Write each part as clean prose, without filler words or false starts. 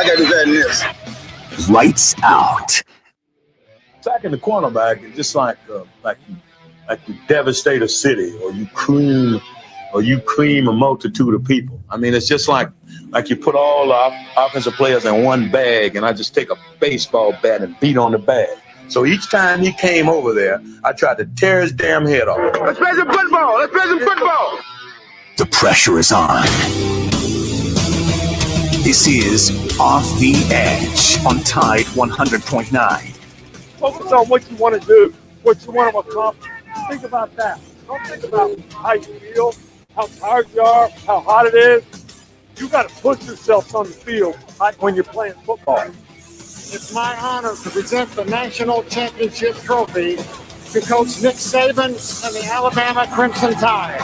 I got to do better than this. Lights out. Sacking the cornerback is just like you devastate a city, or you cream a multitude of people. I mean, it's just like you put all the offensive players in one bag, and I just take a baseball bat and beat on the bag. So each time he came over there, I tried to tear his damn head off. Let's play some football. Let's play some football. The pressure is on. This is Off the Edge on Tide 100.9. Focus on what you want to do, what you want to accomplish. Think about that. Don't think about how you feel, how tired you are, how hot it is. You got to push yourself on the field like when you're playing football. It's my honor to present the national championship trophy to Coach Nick Saban and the Alabama Crimson Tide.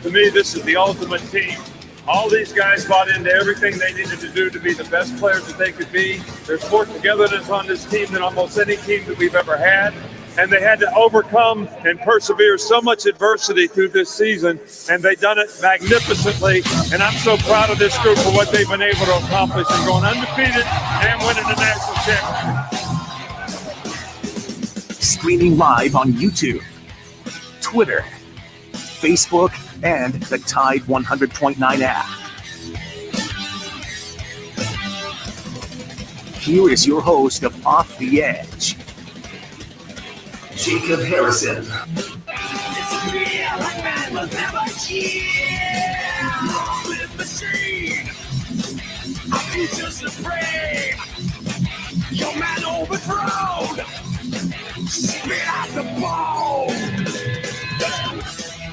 To me, this is the ultimate team. All these guys bought into everything they needed to do to be the best players that they could be. There's more togetherness on this team than almost any team that we've ever had. And they had to overcome and persevere so much adversity through this season, and they've done it magnificently. And I'm so proud of this group for what they've been able to accomplish and going undefeated and winning the national championship. Streaming live on YouTube, Twitter, Facebook, and the Tide 100.9 app. Here is your host of Off the Edge, Jacob Harrison. Your man overthrown. Spit out the ball.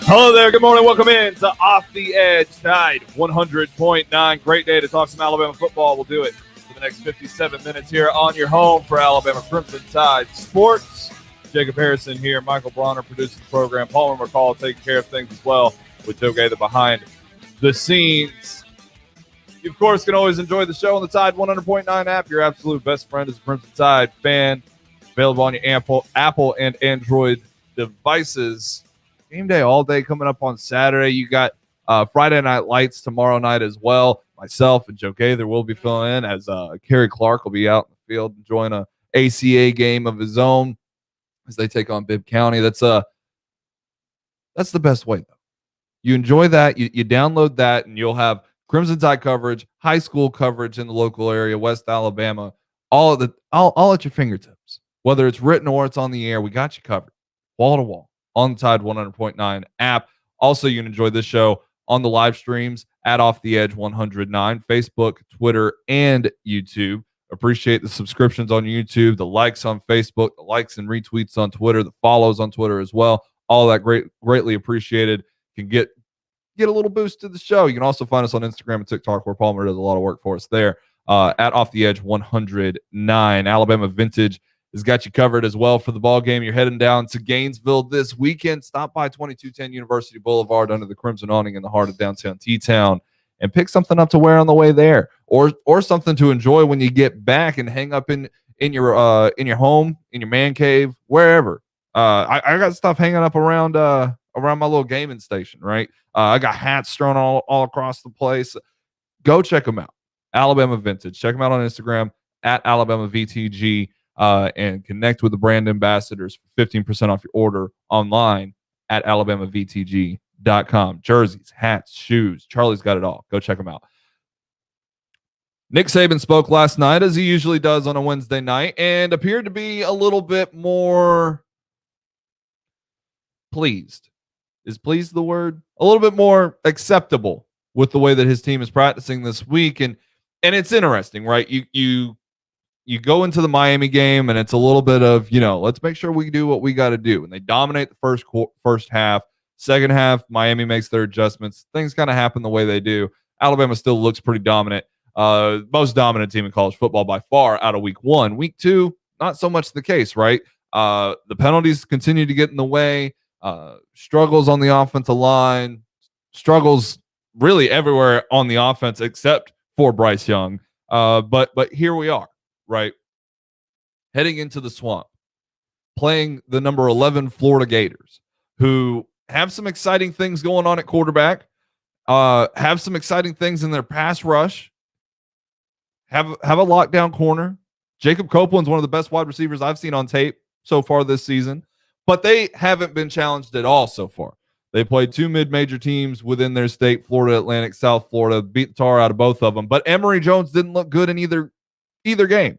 Hello there. Good morning. Welcome in to Off the Edge, Tide 100.9. Great day to talk some Alabama football. We'll do it for the next 57 minutes here on your home for Alabama Crimson Tide Sports. Jacob Harrison here. Michael Bronner producing the program. Palmer McCall taking care of things as well with Joe Gaither behind the scenes. You, of course, can always enjoy the show on the Tide 100.9 app. Your absolute best friend is a Crimson Tide fan. Available on your Apple and Android devices. Game day all day coming up on Saturday. You got Friday Night Lights tomorrow night as well. Myself and Joe Gaither will be filling in as Kerry Clark will be out in the field enjoying a ACA game of his own as they take on Bibb County. That's the best way, though. You enjoy that. You download that, and you'll have Crimson Tide coverage, high school coverage in the local area, West Alabama, all at your fingertips. Whether it's written or it's on the air, we got you covered, wall to wall, on the Tide 100.9 app. Also, you can enjoy this show on the live streams at Off the Edge 109, Facebook, Twitter, and YouTube. Appreciate the subscriptions on YouTube, the likes on Facebook, the likes and retweets on Twitter, the follows on Twitter as well. All that greatly appreciated. Can get a little boost to the show. You can also find us on Instagram and TikTok, where Palmer does a lot of work for us there, at Off the Edge 109. Alabama Vintage has got you covered as well for the ball game. You're heading down to Gainesville this weekend. Stop by 2210 University Boulevard under the Crimson awning in the heart of downtown T-Town and pick something up to wear on the way there, or something to enjoy when you get back and hang up in your home, in your man cave, wherever. I got stuff hanging up around my little gaming station, right? I got hats thrown all across the place. Go check them out. Alabama Vintage. Check them out on Instagram at Alabama VTG. And connect with the brand ambassadors for 15% off your order online at alabamavtg.com. Jerseys, hats, shoes. Charlie's got it all. Go check them out. Nick Saban spoke last night, as he usually does on a Wednesday night, and appeared to be a little bit more pleased. Is pleased the word? A little bit more acceptable with the way that his team is practicing this week. And it's interesting, right? You go into the Miami game, and it's a little bit of, let's make sure we do what we got to do. And they dominate the first half. Second half, Miami makes their adjustments. Things kind of happen the way they do. Alabama still looks pretty dominant. Most dominant team in college football by far out of week one. Week two, not so much the case, right? The penalties continue to get in the way. Struggles on the offensive line. Struggles really everywhere on the offense except for Bryce Young. But here we are. Right, heading into the Swamp, playing the number 11 Florida Gators, who have some exciting things going on at quarterback. Have some exciting things in their pass rush. Have a lockdown corner. Jacob Copeland's one of the best wide receivers I've seen on tape so far this season, but they haven't been challenged at all so far. They played 2 mid-major teams within their state, Florida Atlantic, South Florida, beat the tar out of both of them. But Emory Jones didn't look good in either game.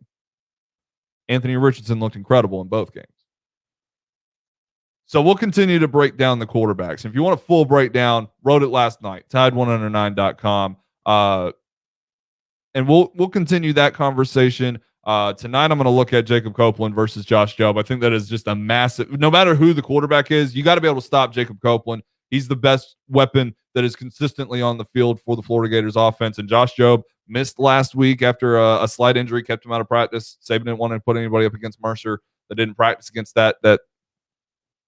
Anthony Richardson looked incredible in both games. So we'll continue to break down the quarterbacks. If you want a full breakdown, wrote it last night, tide109.com. And we'll continue that conversation. Tonight, I'm going to look at Jacob Copeland versus Josh Jobe. I think that is just a massive, no matter who the quarterback is, you got to be able to stop Jacob Copeland. He's the best weapon that is consistently on the field for the Florida Gators offense. And Josh Jobe missed last week after a slight injury, kept him out of practice. Saban didn't want to put anybody up against Mercer that didn't practice against that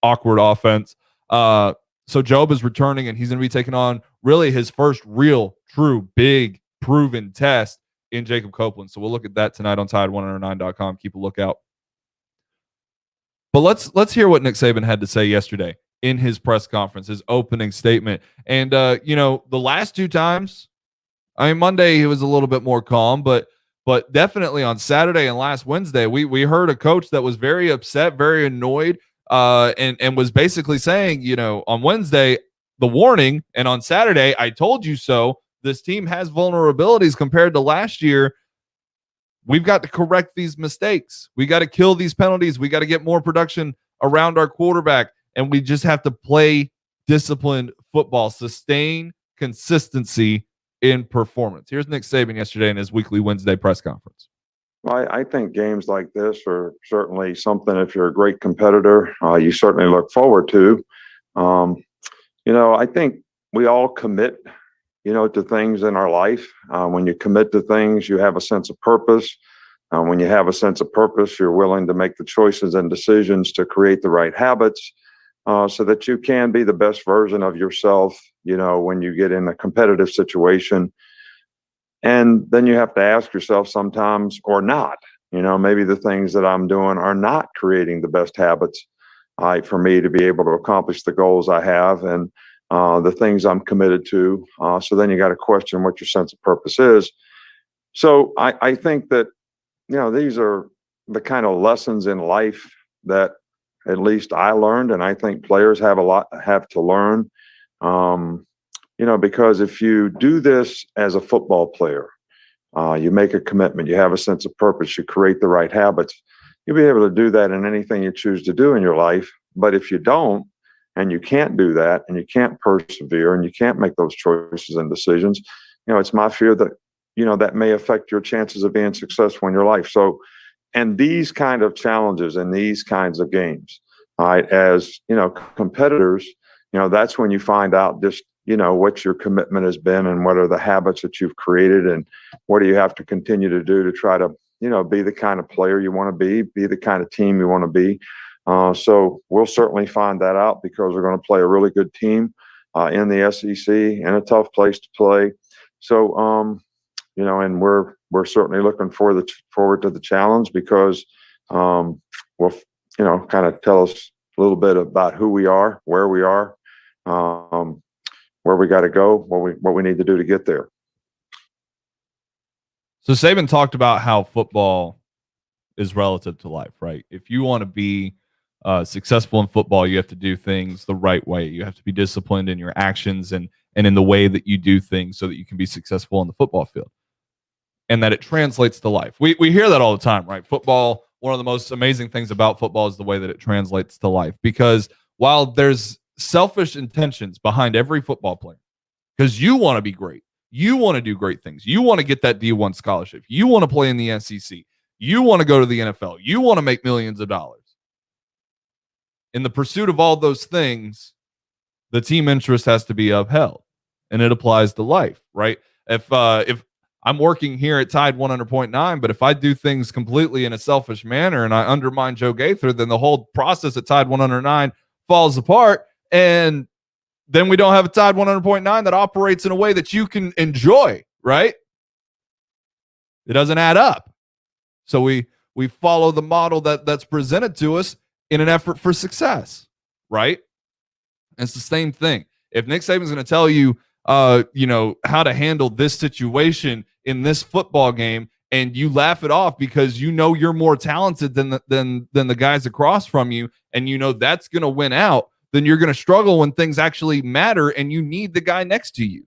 awkward offense. So Jobe is returning, and he's going to be taking on really his first real, true, big, proven test in Jacob Copeland. So we'll look at that tonight on tide109.com. Keep a lookout. But let's hear what Nick Saban had to say yesterday in his press conference, his opening statement. And the last 2 times, Monday he was a little bit more calm, but definitely on Saturday and last Wednesday, we heard a coach that was very upset, very annoyed, and was basically saying, on Wednesday, the warning, and on Saturday, I told you so. This team has vulnerabilities compared to last year. We've got to correct these mistakes. We got to kill these penalties. We got to get more production around our quarterback. And we just have to play disciplined football, sustain consistency in performance. Here's Nick Saban yesterday in his weekly Wednesday press conference. Well, I think games like this are certainly something, if you're a great competitor, you certainly look forward to. I think we all commit to things in our life. When you commit to things, you have a sense of purpose. When you have a sense of purpose, you're willing to make the choices and decisions to create the right habits so that you can be the best version of yourself, when you get in a competitive situation. And then you have to ask yourself sometimes, or not, maybe the things that I'm doing are not creating the best habits for me to be able to accomplish the goals I have and the things I'm committed to. So then you got to question what your sense of purpose is. So I think that, these are the kind of lessons in life that at least I learned, and I think players have to learn, because if you do this as a football player, you make a commitment, you have a sense of purpose, you create the right habits, you'll be able to do that in anything you choose to do in your life. But if you don't, and you can't do that, and you can't persevere, and you can't make those choices and decisions, it's my fear that, that may affect your chances of being successful in your life. So, and these kind of challenges and these kinds of games, as, competitors, that's when you find out just, what your commitment has been and what are the habits that you've created and what do you have to continue to do to try to, be the kind of player you want to be the kind of team you want to be. So we'll certainly find that out because we're going to play a really good team in the SEC and a tough place to play. So, and we're certainly looking forward to the challenge because will, kind of tell us a little bit about who we are, where we are, where we got to go, what we need to do to get there. So Saban talked about how football is relative to life, right? If you want to be successful in football, you have to do things the right way. You have to be disciplined in your actions and in the way that you do things so that you can be successful on the football field. And that it translates to life. We hear that all the time, right? Football, one of the most amazing things about football is the way that it translates to life. Because while there's selfish intentions behind every football player, because you want to be great, you want to do great things, you want to get that D1 scholarship, you want to play in the SEC, you want to go to the NFL, you want to make millions of dollars. In the pursuit of all those things, the team interest has to be upheld, and it applies to life, right? If I'm working here at Tide 100.9, but if I do things completely in a selfish manner and I undermine Joe Gaither, then the whole process at Tide 109 falls apart, and then we don't have a Tide 100.9 that operates in a way that you can enjoy, right? It doesn't add up. So we follow the model that's presented to us in an effort for success, right? And it's the same thing. If Nick Saban's going to tell you how to handle this situation in this football game, and you laugh it off because you're more talented than the guys across from you, and that's going to win out, then you're going to struggle when things actually matter, and you need the guy next to you,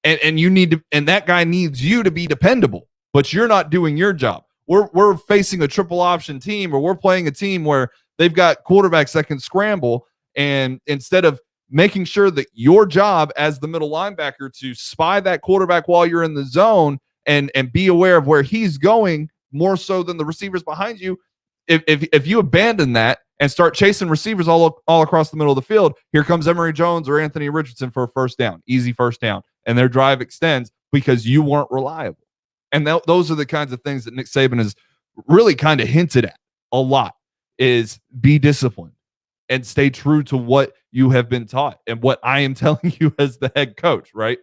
and that guy needs you to be dependable, but you're not doing your job. We're facing a triple option team, or we're playing a team where they've got quarterbacks that can scramble, and instead of making sure that your job as the middle linebacker to spy that quarterback while you're in the zone and be aware of where he's going more so than the receivers behind you, if you abandon that and start chasing receivers all across the middle of the field, here comes Emory Jones or Anthony Richardson for a first down, easy first down, and their drive extends because you weren't reliable. And those are the kinds of things that Nick Saban has really kind of hinted at a lot, is be disciplined and stay true to what you have been taught and what I am telling you as the head coach, right?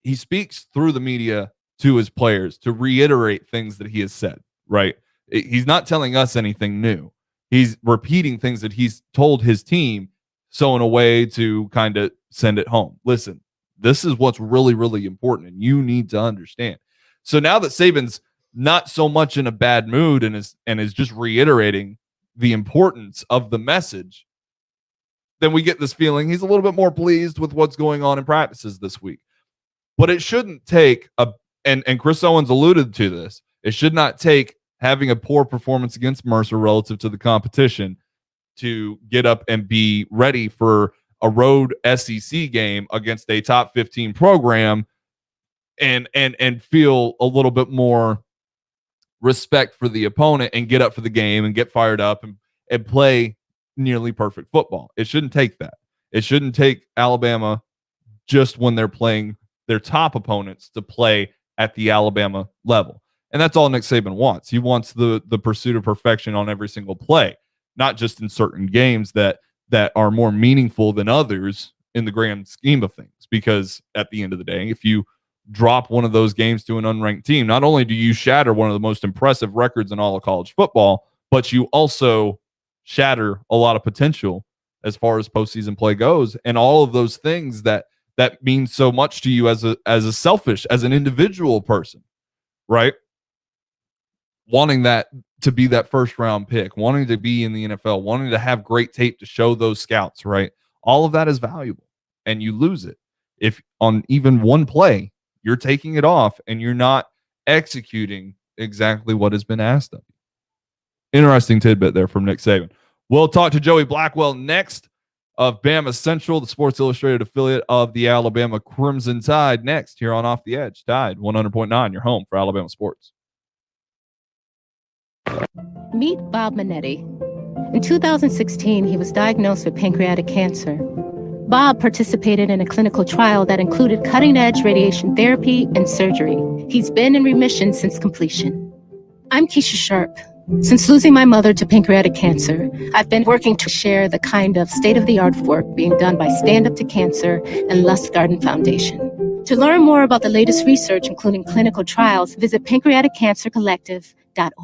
He speaks through the media to his players to reiterate things that he has said, right? He's not telling us anything new. He's repeating things that he's told his team, so in a way to kind of send it home. Listen, this is what's really, really important, and you need to understand. So now that Saban's not so much in a bad mood and is just reiterating the importance of the message, then we get this feeling he's a little bit more pleased with what's going on in practices this week. But it shouldn't take and Chris Owens alluded to this, it should not take having a poor performance against Mercer relative to the competition to get up and be ready for a road SEC game against a top 15 program and feel a little bit more respect for the opponent and get up for the game and get fired up and play nearly perfect football. It shouldn't take that. It shouldn't take Alabama just when they're playing their top opponents to play at the Alabama level. And that's all Nick Saban wants. He wants the pursuit of perfection on every single play, not just in certain games that are more meaningful than others in the grand scheme of things. Because at the end of the day, if you drop one of those games to an unranked team, not only do you shatter one of the most impressive records in all of college football, but you also shatter a lot of potential as far as postseason play goes, and all of those things that means so much to you as an individual person, right? Wanting that to be that first round pick, wanting to be in the NFL, wanting to have great tape to show those scouts, right? All of that is valuable, and you lose it if on even one play you're taking it off and you're not executing exactly what has been asked of you. Interesting tidbit there from Nick Saban. We'll talk to Joey Blackwell next of Bama Central, the Sports Illustrated affiliate of the Alabama Crimson Tide, next here on Off the Edge. Tide 100.9, your home for Alabama sports. Meet Bob Minetti. In 2016, he was diagnosed with pancreatic cancer. Bob participated in a clinical trial that included cutting-edge radiation therapy and surgery. He's been in remission since completion. I'm Keisha Sharp. Since losing my mother to pancreatic cancer, I've been working to share the kind of state-of-the-art work being done by Stand Up to Cancer and Lust Garden Foundation. To learn more about the latest research, including clinical trials, visit pancreaticcancercollective.org.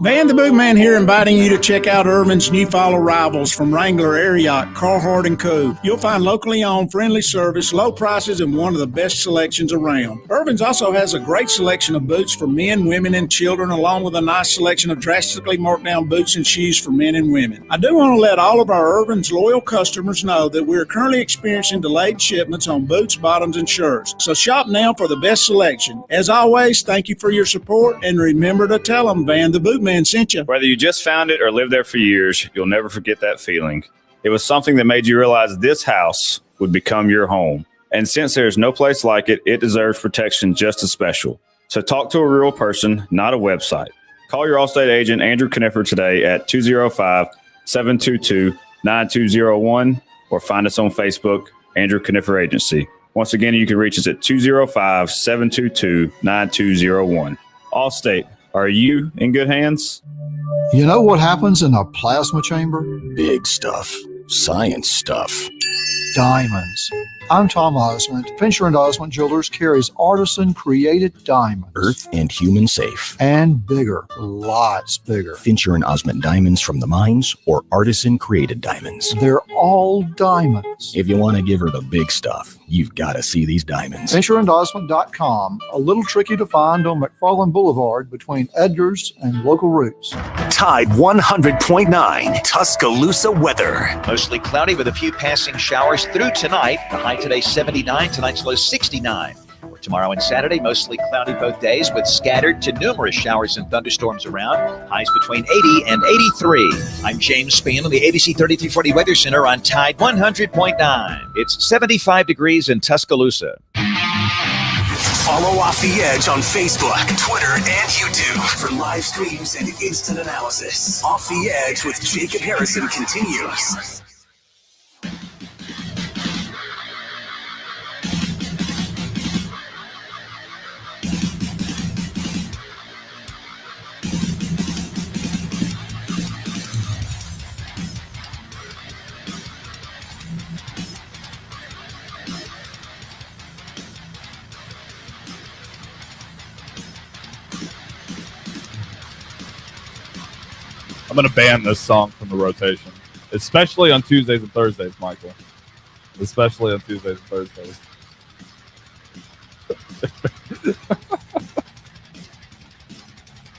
Van the Bootman here, inviting you to check out Irvin's new fall arrivals from Wrangler, Ariat, Carhartt & Co. You'll find locally owned, friendly service, low prices, and one of the best selections around. Irvin's also has a great selection of boots for men, women, and children, along with a nice selection of drastically marked down boots and shoes for men and women. I do want to let all of our Irvin's loyal customers know that we're currently experiencing delayed shipments on boots, bottoms, and shirts. So shop now for the best selection. As always, thank you for your support, and remember to tell them Van the Bootman sent you. Whether you just found it or lived there for years, you'll never forget that feeling. It was something that made you realize this house would become your home. And since there's no place like it, it deserves protection just as special. So talk to a real person, not a website. Call your Allstate agent, Andrew Kniffer, today at 205-722-9201 or find us on Facebook, Andrew Kniffer Agency. Once again, you can reach us at 205-722-9201. Allstate. Are you in good hands? You know what happens in a plasma chamber? Big stuff. Science stuff. Diamonds. I'm Tom Osmond. Fincher & Osmond Jewelers carries artisan-created diamonds. Earth and human safe. And bigger. Lots bigger. Fincher & Osmond diamonds from the mines or artisan-created diamonds. They're all diamonds. If you want to give her the big stuff, You've got to see these diamonds. FisherandOsmond.com, a little tricky to find on McFarland Boulevard between Edgar's and local routes. Tide 100.9 Tuscaloosa weather. Mostly cloudy with a few passing showers through tonight. The high today 79, tonight's low 69. For tomorrow and Saturday, mostly cloudy both days with scattered to numerous showers and thunderstorms around. Highs between 80 and 83. I'm James Spann on the ABC 3340 Weather Center on Tide 100.9. It's 75 degrees in Tuscaloosa. Follow Off the Edge on Facebook, Twitter, and YouTube for live streams and instant analysis. Off the Edge with Jacob Harrison continues. I'm going to ban this song from the rotation, especially on Tuesdays and Thursdays, Michael. Especially on Tuesdays and Thursdays.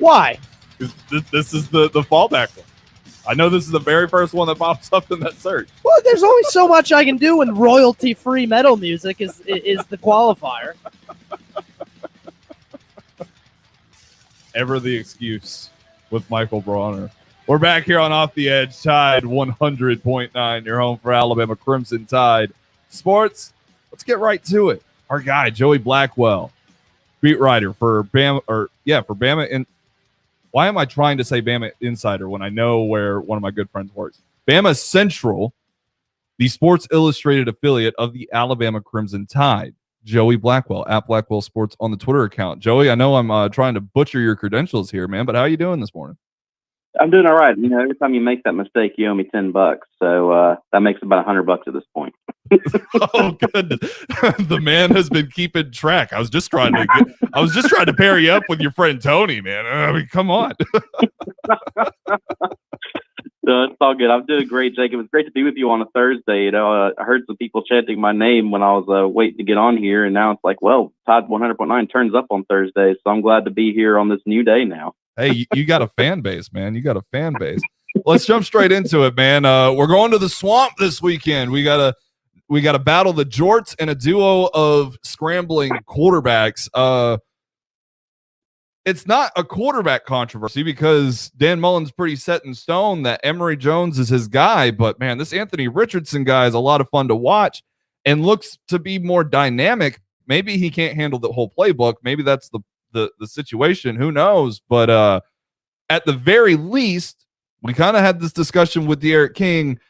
Why? This is the fallback one. I know this is the very first one that pops up in that search. Well, there's only so much I can do when royalty-free metal music is the qualifier. Ever the excuse with Michael Bronner. We're back here on Off the Edge, Tide 100.9, your home for Alabama Crimson Tide sports. Let's get right to it. Our guy, Joey Blackwell, beat writer for Bama, for Bama. And why am I trying to say Bama Insider when I know where one of my good friends works? Bama Central, the Sports Illustrated affiliate of the Alabama Crimson Tide. Joey Blackwell, at Blackwell Sports on the Twitter account. Joey, I know I'm trying to butcher your credentials here, man, but how are you doing this morning? I'm doing all right. You know, every time you make that mistake, you owe me $10. So that makes about $100 at this point. Oh goodness, the man has been keeping track. I was just trying to pair you up with your friend Tony, man. I mean, come on. No, it's all good. I'm doing great, Jacob. It's great to be with you on a Thursday. You know, I heard some people chanting my name when I was waiting to get on here, and now it's like, well, Tide 100.9 turns up on Thursday, so I'm glad to be here on this new day now. Hey, you got a fan base, man. You got a fan base. Let's jump straight into it, man. We're going to the Swamp this weekend. We gotta battle the Jorts and a duo of scrambling quarterbacks. It's not a quarterback controversy because Dan Mullen's pretty set in stone that Emory Jones is his guy. But man, this Anthony Richardson guy is a lot of fun to watch and looks to be more dynamic. Maybe he can't handle the whole playbook. Maybe that's the situation. Who knows? But at the very least, we kind of had this discussion with De'Aaron King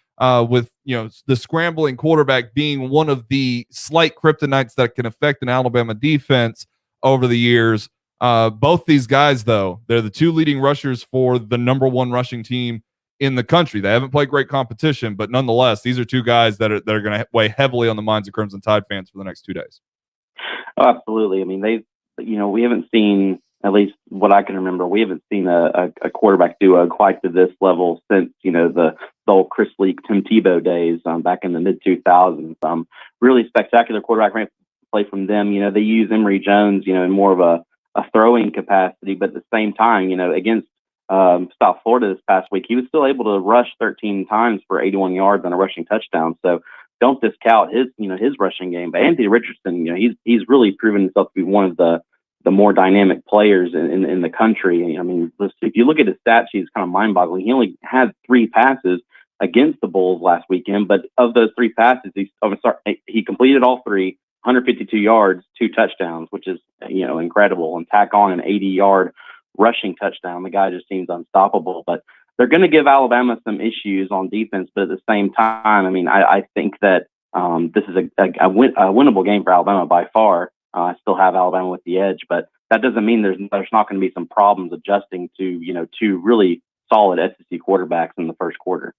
with the scrambling quarterback being one of the slight kryptonites that can affect an Alabama defense over the years. Both these guys, though, they're the two leading rushers for the number one rushing team in the country. They haven't played great competition, but nonetheless, these are two guys that are going to weigh heavily on the minds of Crimson Tide fans for the next 2 days. Oh, absolutely. I mean, we haven't seen, at least what I can remember, we haven't seen a quarterback duo quite to this level since, the old Chris Leak, Tim Tebow days back in the mid-2000s. Really spectacular quarterback play from them. They use Emory Jones, in more of a throwing capacity, but at the same time, against South Florida this past week, he was still able to rush 13 times for 81 yards on a rushing touchdown. So don't discount his rushing game. But Anthony Richardson, he's really proven himself to be one of the more dynamic players in the country. I mean, if you look at his stat sheet, it's kind of mind-boggling. He only had 3 passes against the Bulls last weekend, but of those 3 passes, he completed all 3, 152 yards, 2 touchdowns, which is incredible, and tack on an 80-yard rushing touchdown. The guy just seems unstoppable. But they're going to give Alabama some issues on defense, but at the same time, I mean, I think that this is a winnable game for Alabama by far. I still have Alabama with the edge, but that doesn't mean there's not going to be some problems adjusting to two really solid SEC quarterbacks in the first quarter.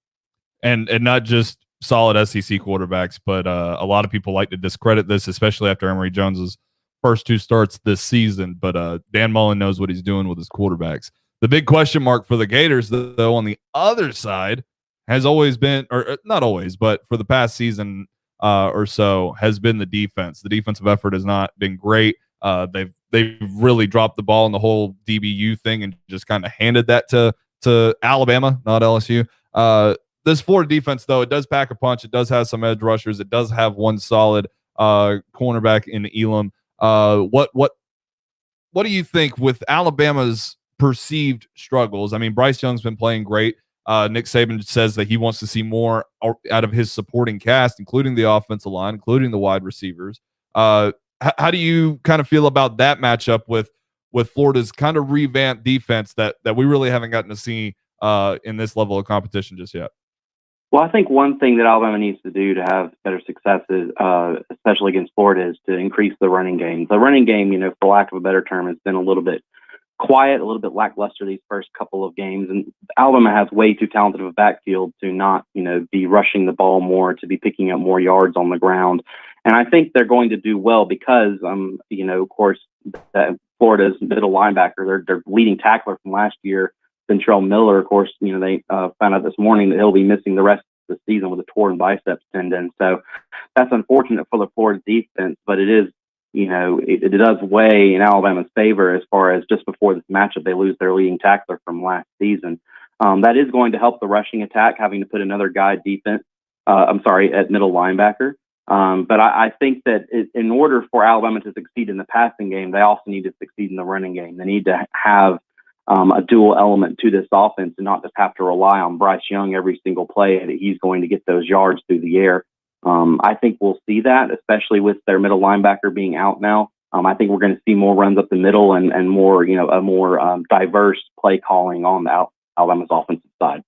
And not just solid SEC quarterbacks, but a lot of people like to discredit this, especially after Emory Jones's first 2 starts this season. But Dan Mullen knows what he's doing with his quarterbacks. The big question mark for the Gators, though, on the other side, has always been, or not always, but for the past season, or so has been the defense. The defensive effort has not been great. They've really dropped the ball in the whole DBU thing and just kind of handed that to Alabama, not LSU. This Florida defense, though, it does pack a punch. It does have some edge rushers. It does have one solid cornerback in Elam. What do you think with Alabama's perceived struggles? I mean, Bryce Young's been playing great. Nick Saban says that he wants to see more out of his supporting cast, including the offensive line, including the wide receivers. How do you kind of feel about that matchup with Florida's kind of revamped defense that we really haven't gotten to see in this level of competition just yet? Well, I think one thing that Alabama needs to do to have better successes, especially against Florida, is to increase the running game. The running game, for lack of a better term, has been a little bit quiet, a little bit lackluster these first couple of games. And Alabama has way too talented of a backfield to not, be rushing the ball more, to be picking up more yards on the ground. And I think they're going to do well because, of course, Florida's middle linebacker, their leading tackler from last year, Ventrell Miller, of course, they found out this morning that he'll be missing the rest of the season with a torn biceps tendon. So that's unfortunate for the Florida defense, but it is, it does weigh in Alabama's favor as far as just before this matchup, they lose their leading tackler from last season. That is going to help the rushing attack, having to put another guy at middle linebacker. But I think that in order for Alabama to succeed in the passing game, they also need to succeed in the running game. They need to have a dual element to this offense and not just have to rely on Bryce Young every single play that he's going to get those yards through the air. I think we'll see that, especially with their middle linebacker being out now. I think we're going to see more runs up the middle and more, a more diverse play calling on the Alabama's offensive side.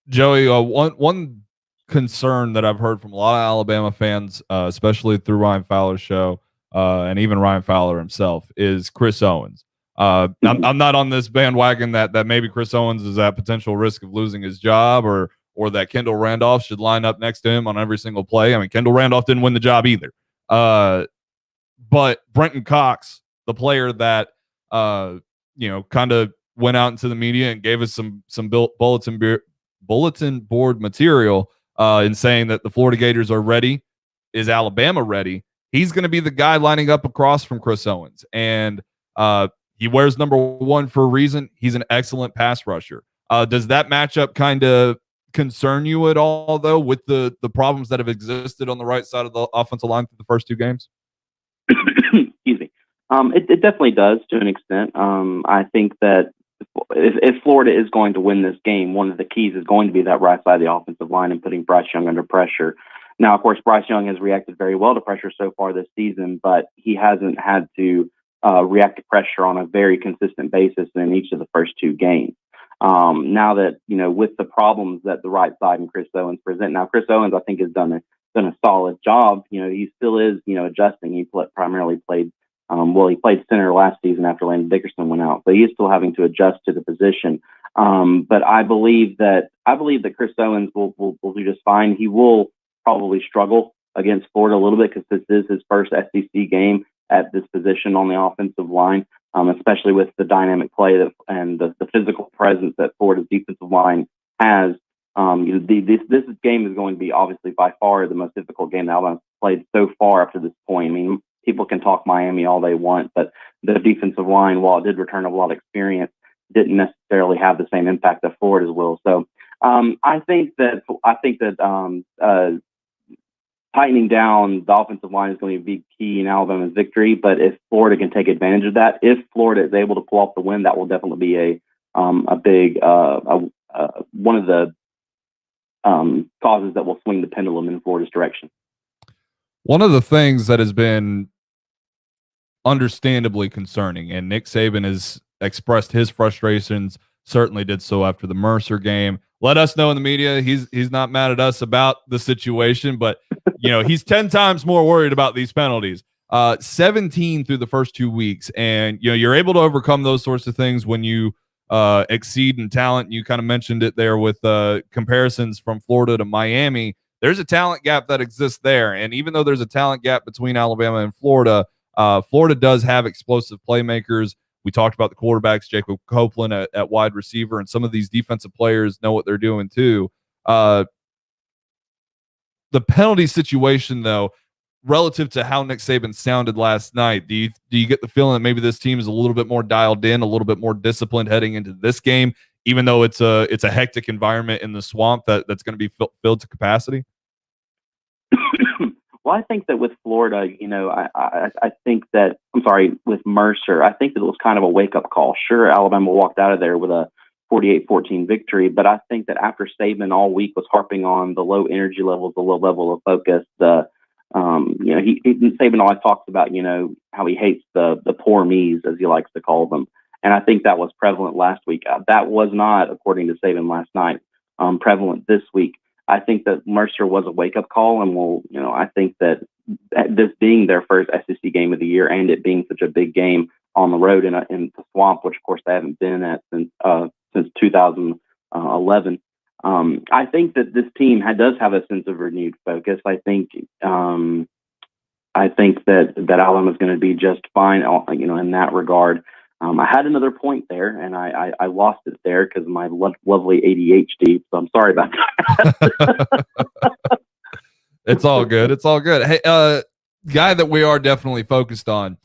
Joey, one concern that I've heard from a lot of Alabama fans, especially through Ryan Fowler's show, and even Ryan Fowler himself, is Chris Owens. I'm not on this bandwagon that maybe Chris Owens is at potential risk of losing his job or that Kendall Randolph should line up next to him on every single play. I mean, Kendall Randolph didn't win the job either. But Brenton Cox, the player that, kind of went out into the media and gave us some bulletin board material in saying that the Florida Gators are ready. Is Alabama ready? He's going to be the guy lining up across from Chris Owens. And he wears number 1 for a reason. He's an excellent pass rusher. Does that matchup kind of concern you at all, though, with the problems that have existed on the right side of the offensive line through the first 2 games? Excuse me. It definitely does to an extent. I think that if Florida is going to win this game, one of the keys is going to be that right side of the offensive line and putting Bryce Young under pressure. Now, of course, Bryce Young has reacted very well to pressure so far this season, but he hasn't had to react to pressure on a very consistent basis in each of the first 2 games. Now that, with the problems that the right side and Chris Owens present, now Chris Owens, I think, has done a solid job. He still is, adjusting. He primarily played, he played center last season after Landon Dickerson went out, so he is still having to adjust to the position. But I believe that Chris Owens will do just fine. He will probably struggle against Florida a little bit because this is his first SEC game at this position on the offensive line, especially with the dynamic play and the physical presence that Florida's defensive line has. This game is going to be obviously by far the most difficult game that Alabama's played so far up to this point. I mean, people can talk Miami all they want, but the defensive line, while it did return a lot of experience, didn't necessarily have the same impact that Florida's will. So I think that tightening down the offensive line is going to be key in Alabama's victory. But if Florida can take advantage of that, if Florida is able to pull off the win, that will definitely be a big one of the causes that will swing the pendulum in Florida's direction. One of the things that has been understandably concerning, and Nick Saban has expressed his frustrations, certainly did so after the Mercer game. Let us know in the media. He's not mad at us about the situation, but he's 10 times more worried about these penalties. 17 through the first 2 weeks, and you're able to overcome those sorts of things when you exceed in talent. You kind of mentioned it there with comparisons from Florida to Miami. There's a talent gap that exists there, and even though there's a talent gap between Alabama and Florida, Florida does have explosive playmakers. We talked about the quarterbacks, Jacob Copeland at wide receiver, and some of these defensive players know what they're doing too. The the penalty situation, though, relative to how Nick Saban sounded last night, do you get the feeling that maybe this team is a little bit more dialed in, a little bit more disciplined heading into this game, even though it's a hectic environment in the swamp that's going to be filled to capacity? Well, I think that with Florida, I think that, I'm sorry, with Mercer, I think that it was kind of a wake-up call. Sure, Alabama walked out of there with a 48-14 victory, but I think that after Saban all week was harping on the low energy levels, the low level of focus, Saban always talks about, how he hates the poor me's, as he likes to call them. And I think that was prevalent last week. That was not, according to Saban last night, prevalent this week. I think that Mercer was a wake-up call, and I think that this being their first SEC game of the year and it being such a big game on the road in the swamp, which of course they haven't been at since 2011. I think that this team does have a sense of renewed focus. I think that Alabama is going to be just fine, in that regard. I had another point there, and I lost it there because of my lovely ADHD. So I'm sorry about that. It's all good. It's all good. Hey, guy that we are definitely focused on,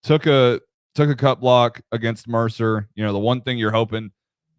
took a cut block against Mercer. The one thing you're hoping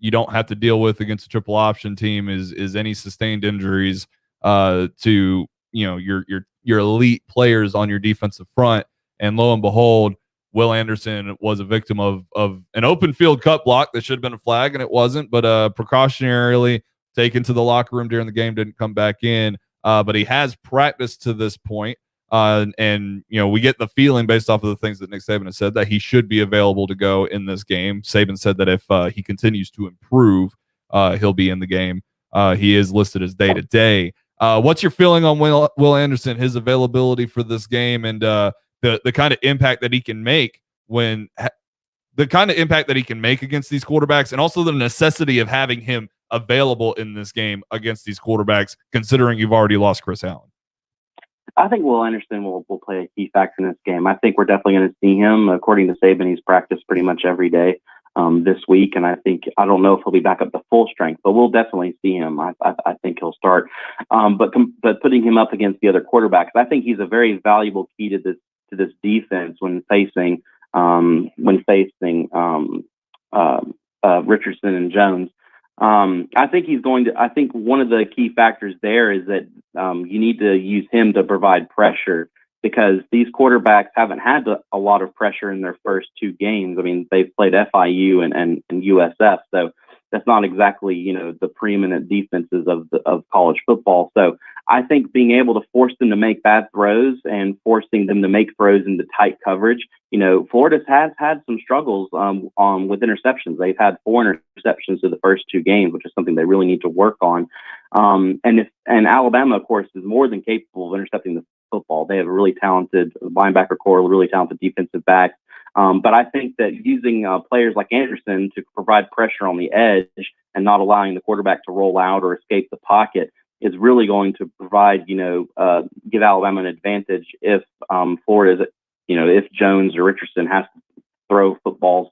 you don't have to deal with against a triple option team is any sustained injuries to your elite players on your defensive front. And lo and behold, Will Anderson was a victim of an open field cut block that should have been a flag, and it wasn't, but precautionarily taken to the locker room during the game, didn't come back in. But he has practiced to this point. And we get the feeling based off of the things that Nick Saban has said that he should be available to go in this game. Saban said that if he continues to improve, he'll be in the game. He is listed as day to day. What's your feeling on Will Anderson, his availability for this game, and the kind of impact that he can make against these quarterbacks, and also the necessity of having him available in this game against these quarterbacks, considering you've already lost Chris Allen? I think Will Anderson will play a key factor in this game. I think we're definitely going to see him. According to Saban, he's practiced pretty much every day this week, and I don't know if he'll be back up to full strength, but we'll definitely see him. I think he'll start. But putting him up against the other quarterbacks, I think he's a very valuable key to this defense when facing Richardson and Jones. I think one of the key factors there is that you need to use him to provide pressure, because these quarterbacks haven't had a lot of pressure in their first two games. I mean, they've played FIU and USF, so that's not exactly, the preeminent defenses of college football. So I think being able to force them to make bad throws and forcing them to make throws into tight coverage, Florida has had some struggles with interceptions. They've had 4 interceptions to the first two games, which is something they really need to work on. And Alabama, of course, is more than capable of intercepting the football. They have a really talented linebacker core, really talented defensive backs. But I think that using players like Anderson to provide pressure on the edge and not allowing the quarterback to roll out or escape the pocket is really going to provide, give Alabama an advantage if Florida, if Jones or Richardson has to throw footballs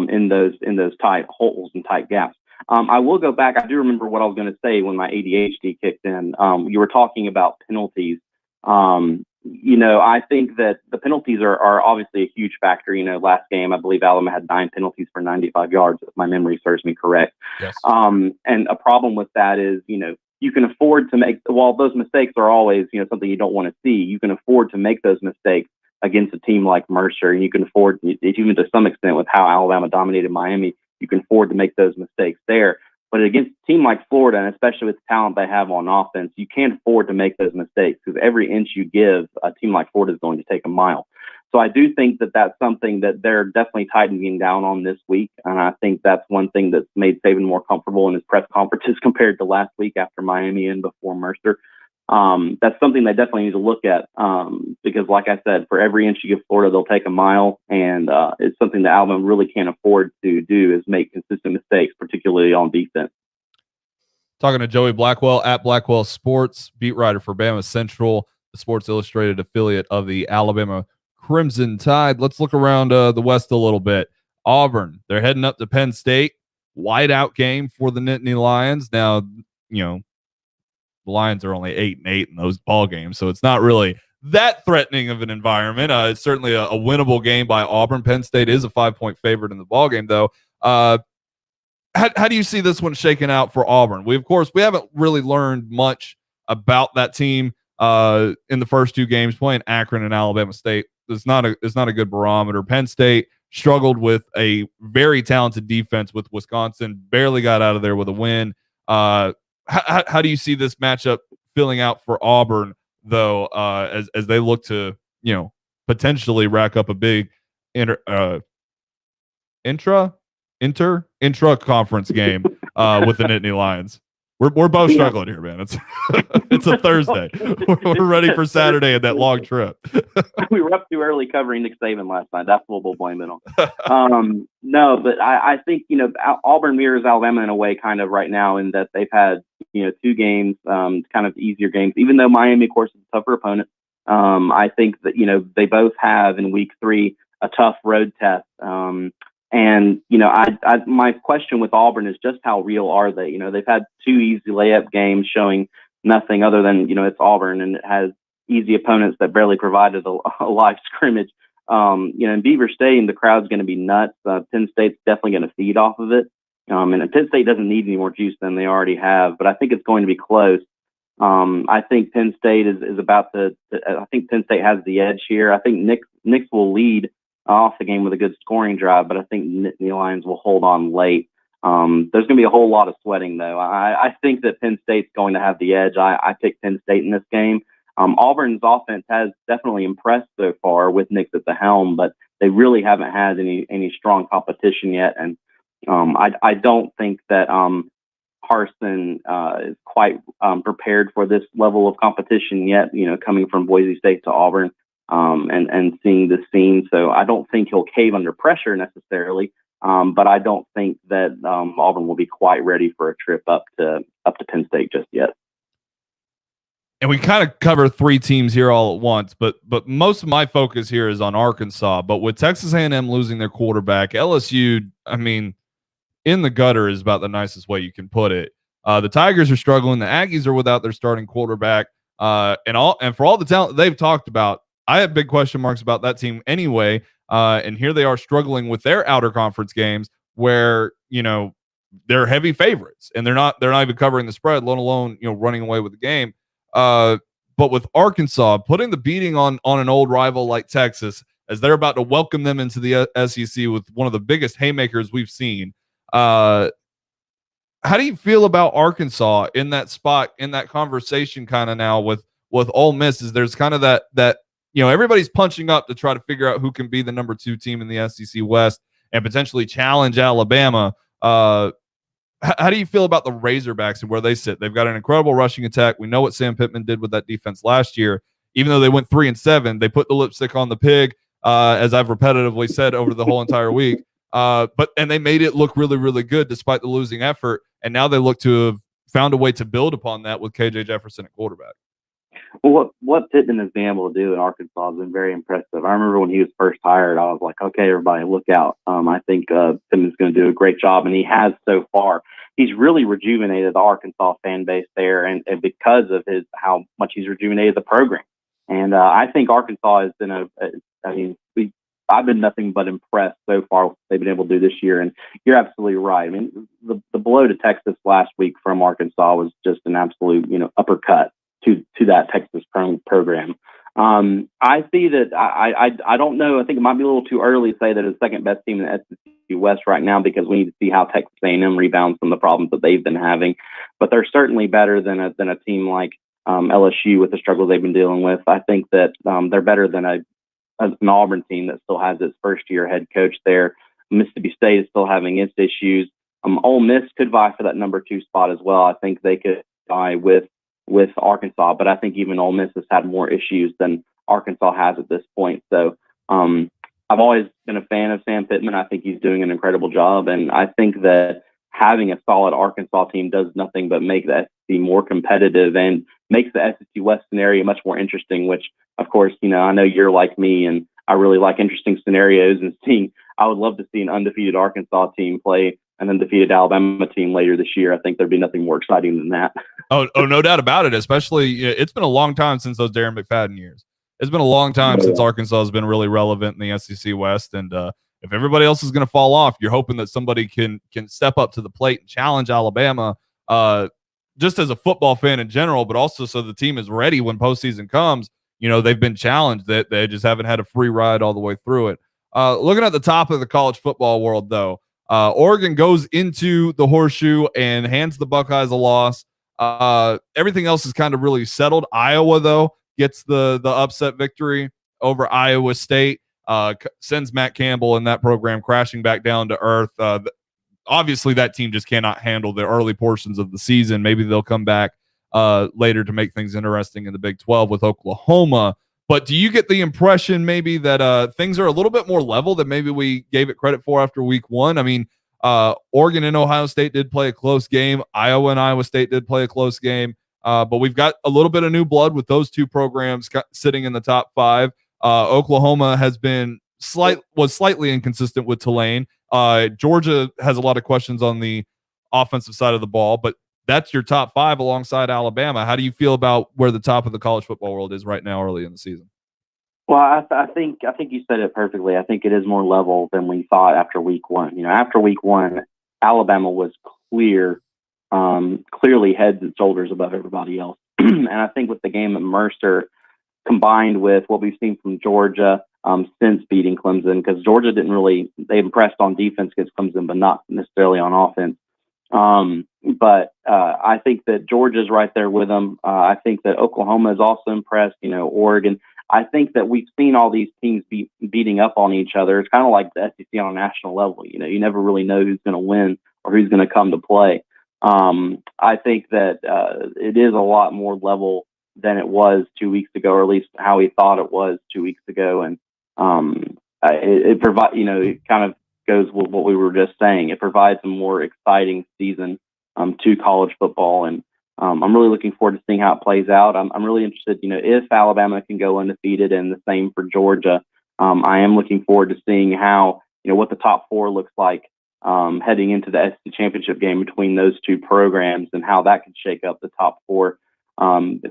in those tight holes and tight gaps. I will go back. I do remember what I was going to say when my ADHD kicked in. You were talking about penalties. I think that the penalties are obviously a huge factor. Last game, I believe Alabama had 9 penalties for 95 yards, if my memory serves me correct. Yes. And a problem with that is, you can afford to make, while those mistakes are always, something you don't want to see, you can afford to make those mistakes against a team like Mercer. And you can afford, even to some extent with how Alabama dominated Miami, you can afford to make those mistakes there. But against a team like Florida, and especially with the talent they have on offense, you can't afford to make those mistakes, because every inch you give, a team like Florida is going to take a mile. So I do think that that's something that they're definitely tightening down on this week. And I think that's one thing that's made Saban more comfortable in his press conferences compared to last week after Miami and before Mercer. That's something they definitely need to look at, because like I said, for every inch you give Florida, they'll take a mile. And it's something that Alabama really can't afford to do, is make consistent mistakes, particularly on defense. Talking to Joey Blackwell at Blackwell Sports, beat writer for Bama Central, the Sports Illustrated affiliate of the Alabama Crimson Tide. Let's look around the West a little bit. Auburn, they're heading up to Penn State. Whiteout game for the Nittany Lions. Now, the Lions are only 8-8 in those ball games, so it's not really that threatening of an environment. It's certainly a winnable game by Auburn. Penn State is a 5-point favorite in the ball game, though. How do you see this one shaking out for Auburn? We haven't really learned much about that team in the first two games playing Akron and Alabama State. It's not a good barometer. Penn State struggled with a very talented defense with Wisconsin, barely got out of there with a win. How do you see this matchup filling out for Auburn, though, as they look to, potentially rack up a big intra conference game with the Nittany Lions? We're both struggling here, man. It's it's a Thursday. We're ready for Saturday and that long trip. We were up too early covering Nick Saban last night. That's what we'll blame it on. No, but I think, Auburn mirrors Alabama in a way kind of right now, in that they've had, two games, kind of easier games, even though Miami, of course, is a tougher opponent. I think that, they both have in week 3 a tough road test. And, my question with Auburn is just how real are they? They've had 2 easy layup games showing nothing other than, it's Auburn, and it has easy opponents that barely provided a live scrimmage. In Beaver Stadium, the crowd's going to be nuts. Penn State's definitely going to feed off of it. And Penn State doesn't need any more juice than they already have, but I think it's going to be close. I think Penn State is about to I think Penn State has the edge here. I think Nick will lead off the game with a good scoring drive, but I think the Lions will hold on late. There's going to be a whole lot of sweating, though. I think that Penn State's going to have the edge. I pick Penn State in this game. Auburn's offense has definitely impressed so far with Nick at the helm, but they really haven't had any strong competition yet. And I don't think that Harsin is quite prepared for this level of competition yet, coming from Boise State to Auburn. And seeing the scene. So I don't think he'll cave under pressure necessarily, but I don't think that Auburn will be quite ready for a trip up to Penn State just yet. And we kind of cover 3 teams here all at once, but most of my focus here is on Arkansas. But with Texas A&M losing their quarterback, LSU, in the gutter is about the nicest way you can put it. The Tigers are struggling. The Aggies are without their starting quarterback. And for all the talent they've talked about, I have big question marks about that team anyway. And here they are struggling with their outer conference games where, they're heavy favorites and they're not even covering the spread, let alone, running away with the game. But with Arkansas putting the beating on an old rival like Texas, as they're about to welcome them into the SEC with one of the biggest haymakers we've seen. How do you feel about Arkansas in that spot, in that conversation kind of now with Ole Miss? Is there's kind of that everybody's punching up to try to figure out who can be the number 2 team in the SEC West and potentially challenge Alabama. How do you feel about the Razorbacks and where they sit? They've got an incredible rushing attack. We know what Sam Pittman did with that defense last year. Even though they went 3-7, they put the lipstick on the pig, as I've repetitively said over the whole entire week. And they made it look really, really good despite the losing effort. And now they look to have found a way to build upon that with KJ Jefferson at quarterback. Well, what Pittman has been able to do in Arkansas has been very impressive. I remember when he was first hired, I was like, okay, everybody look out. I think Pittman's going to do a great job, and he has so far. He's really rejuvenated the Arkansas fan base there, and because of how much he's rejuvenated the program. And I think Arkansas has been I've been nothing but impressed so far with what they've been able to do this year. And you're absolutely right. The blow to Texas last week from Arkansas was just an absolute, uppercut to that Texas program. I see that. I don't know. I think it might be a little too early to say that it's the second best team in the SEC West right now, because we need to see how Texas A&M rebounds from the problems that they've been having. But they're certainly better than a team like LSU with the struggles they've been dealing with. I think that they're better than an Auburn team that still has its first-year head coach there. Mississippi State is still having its issues. Ole Miss could vie for that number 2 spot as well. I think they could vie with Arkansas, but I think even Ole Miss has had more issues than Arkansas has at this point. So I've always been a fan of Sam Pittman. I think he's doing an incredible job, and I think that having a solid Arkansas team does nothing but make the SEC more competitive and makes the SEC West scenario much more interesting, which, of course, I know you're like me, and I really like interesting scenarios, and I would love to see an undefeated Arkansas team play and then defeated Alabama team later this year. I think there'd be nothing more exciting than that. Oh, no doubt about it. Especially, it's been a long time since those Darren McFadden years. It's been a long time since Arkansas has been really relevant in the SEC West. And if everybody else is going to fall off, you're hoping that somebody can step up to the plate and challenge Alabama, just as a football fan in general, but also so the team is ready when postseason comes. They've been challenged, that they just haven't had a free ride all the way through it. Looking at the top of the college football world, though, Oregon goes into the Horseshoe and hands the Buckeyes a loss. Everything else is kind of really settled. Iowa, though, gets the upset victory over Iowa State, sends Matt Campbell and that program crashing back down to earth. Obviously, that team just cannot handle the early portions of the season. Maybe they'll come back later to make things interesting in the Big 12 with Oklahoma. But do you get the impression maybe that things are a little bit more level than maybe we gave it credit for after week one? I mean, Oregon and Ohio State did play a close game. Iowa and Iowa State did play a close game. But we've got a little bit of new blood with those two programs sitting in the top five. Oklahoma was slightly inconsistent with Tulane. Georgia has a lot of questions on the offensive side of the ball, but that's your top five alongside Alabama. How do you feel about where the top of the college football world is right now early in the season? Well, I think you said it perfectly. I think it is more level than we thought after week one. After week one, Alabama was clearly heads and shoulders above everybody else. And I think with the game at Mercer, combined with what we've seen from Georgia since beating Clemson, because Georgia they impressed on defense against Clemson, but not necessarily on offense. But I think that Georgia's right there with them. I think that Oklahoma is also impressed, Oregon. I think that we've seen all these teams beating up on each other. It's kind of like the SEC on a national level. You never really know who's going to win or who's going to come to play. I think that it is a lot more level than it was 2 weeks ago, or at least how we thought it was 2 weeks ago. And it provides, it kind of goes with what we were just saying. It provides a more exciting season to college football. And I'm really looking forward to seeing how it plays out. I'm really interested, if Alabama can go undefeated, and the same for Georgia. I am looking forward to seeing how, what the top four looks like heading into the SEC championship game between those two programs, and how that could shake up the top four.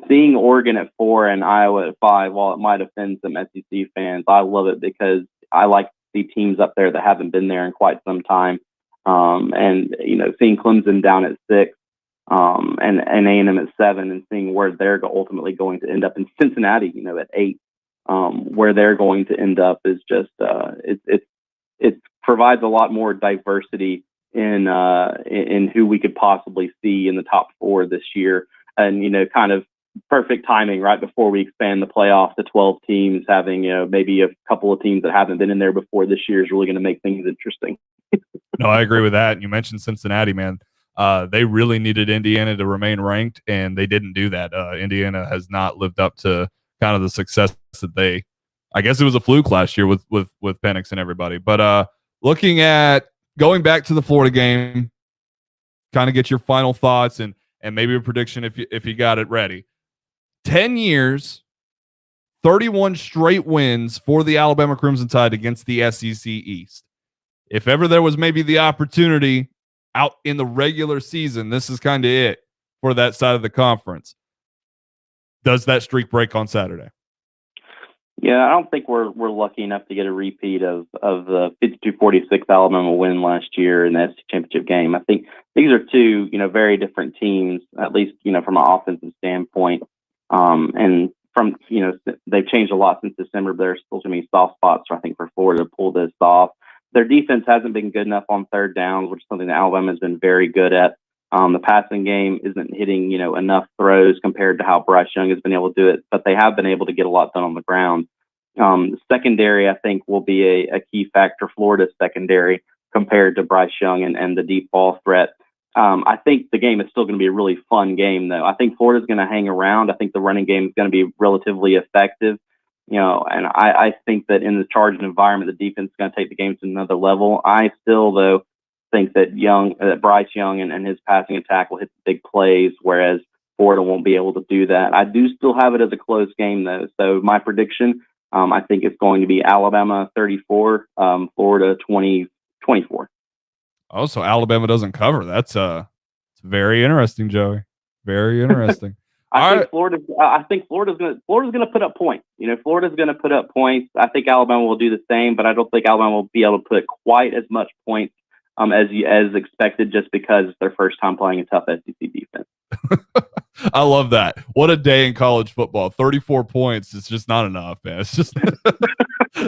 Seeing Oregon at 4 and Iowa at 5, while it might offend some SEC fans, I love it because I like to see teams up there that haven't been there in quite some time. And seeing Clemson down at 6, and A&M at 7, and seeing where they're ultimately going to end up, in Cincinnati, at 8, where they're going to end up is just it provides a lot more diversity in who we could possibly see in the top 4 this year. And, kind of perfect timing right before we expand the playoff to 12 teams, having, maybe a couple of teams that haven't been in there before this year is really going to make things interesting. No, I agree with that. You mentioned Cincinnati, man. They really needed Indiana to remain ranked, and they didn't do that. Indiana has not lived up to kind of the success that I guess it was a fluke last year with Penix and everybody. But looking at going back to the Florida game, kind of get your final thoughts and maybe a prediction if you got it ready. 10 years, 31 straight wins for the Alabama Crimson Tide against the SEC East. If ever there was maybe the opportunity out in the regular season, this is kind of it for that side of the conference. Does that streak break on Saturday? Yeah, I don't think we're lucky enough to get a repeat of the 52-46 Alabama win last year in the SEC championship game. I think these are two, very different teams, at least, from an offensive standpoint. And from, they've changed a lot since December, but there's still too many soft spots, I think, for Florida to pull this off. Their defense hasn't been good enough on third downs, which is something that Alabama has been very good at. The passing game isn't hitting, enough throws compared to how Bryce Young has been able to do it, but they have been able to get a lot done on the ground. Secondary, I think, will be a key factor, Florida's secondary, compared to Bryce Young and the deep ball threat. I think the game is still going to be a really fun game, though. I think Florida's going to hang around. I think the running game is going to be relatively effective. And I think that in the charged environment, the defense is going to take the game to another level. I still, though, think that Bryce Young and his passing attack will hit the big plays, whereas Florida won't be able to do that. I do still have it as a close game, though. So my prediction, I think it's going to be Alabama 34, Florida 24. Oh, so Alabama doesn't cover. That's it's very interesting, Joey. Very interesting. I think Florida's gonna put up points. Florida's gonna put up points. I think Alabama will do the same, but I don't think Alabama will be able to put quite as much points as expected, just because it's their first time playing a tough SEC defense. I love that. What a day in college football. 34 points is just not enough, man. It's just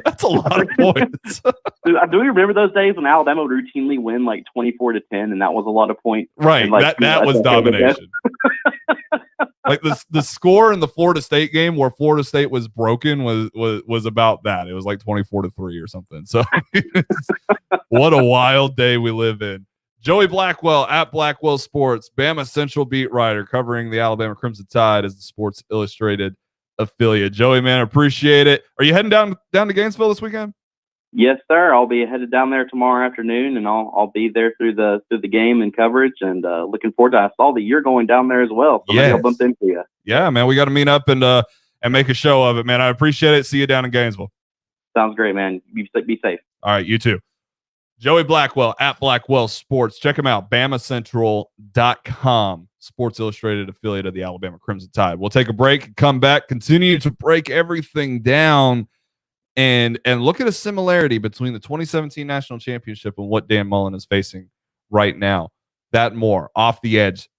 that's a lot of points. Do we remember those days when Alabama would routinely win like 24-10, and that was a lot of points? Right. And, like, that was domination. Like the score in the Florida State game where Florida State was broken was about that. It was like 24-3 or something. So what a wild day we live in. Joey Blackwell at Blackwell Sports, Bama Central beat writer, covering the Alabama Crimson Tide as the Sports Illustrated affiliate. Joey, man, appreciate it. Are you heading down to Gainesville this weekend? Yes, sir. I'll be headed down there tomorrow afternoon, and I'll be there through the game and coverage, and looking forward to it. I saw that you're going down there as well, so maybe I'll bump into you. Yeah, man, we got to meet up and make a show of it, man. I appreciate it. See you down in Gainesville. Sounds great, man. Be safe. All right, you too. Joey Blackwell at Blackwell Sports. Check him out, BamaCentral.com, Sports Illustrated affiliate of the Alabama Crimson Tide. We'll take a break, come back, continue to break everything down, and look at a similarity between the 2017 National Championship and what Dan Mullen is facing right now. That more Off the Edge,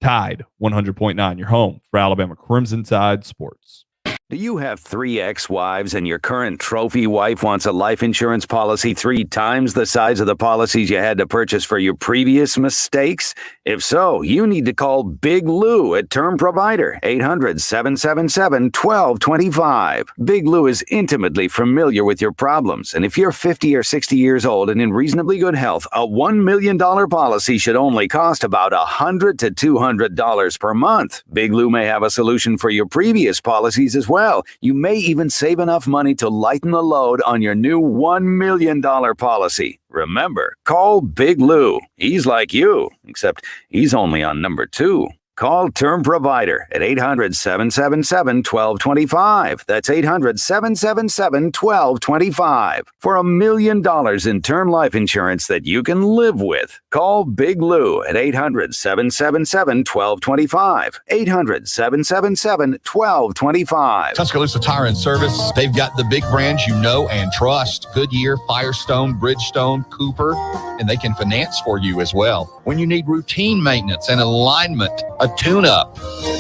Tide 100.9, your home for Alabama Crimson Tide Sports. Do you have 3 ex-wives and your current trophy wife wants a life insurance policy 3 times the size of the policies you had to purchase for your previous mistakes? If so, you need to call Big Lou at Term Provider, 800-777-1225. Big Lou is intimately familiar with your problems, and if you're 50 or 60 years old and in reasonably good health, a $1 million policy should only cost about $100 to $200 per month. Big Lou may have a solution for your previous policies as well. You may even save enough money to lighten the load on your new $1 million policy. Remember, call Big Lou. He's like you, except he's only on number 2. Call Term Provider at 800-777-1225. That's 800-777-1225 for $1 million in term life insurance that you can live with. Call Big Lou at 800-777-1225. 800-777-1225. Tuscaloosa Tire and Service. They've got the big brands you know and trust. Goodyear, Firestone, Bridgestone, Cooper, and they can finance for you as well. When you need routine maintenance and alignment, a tune-up,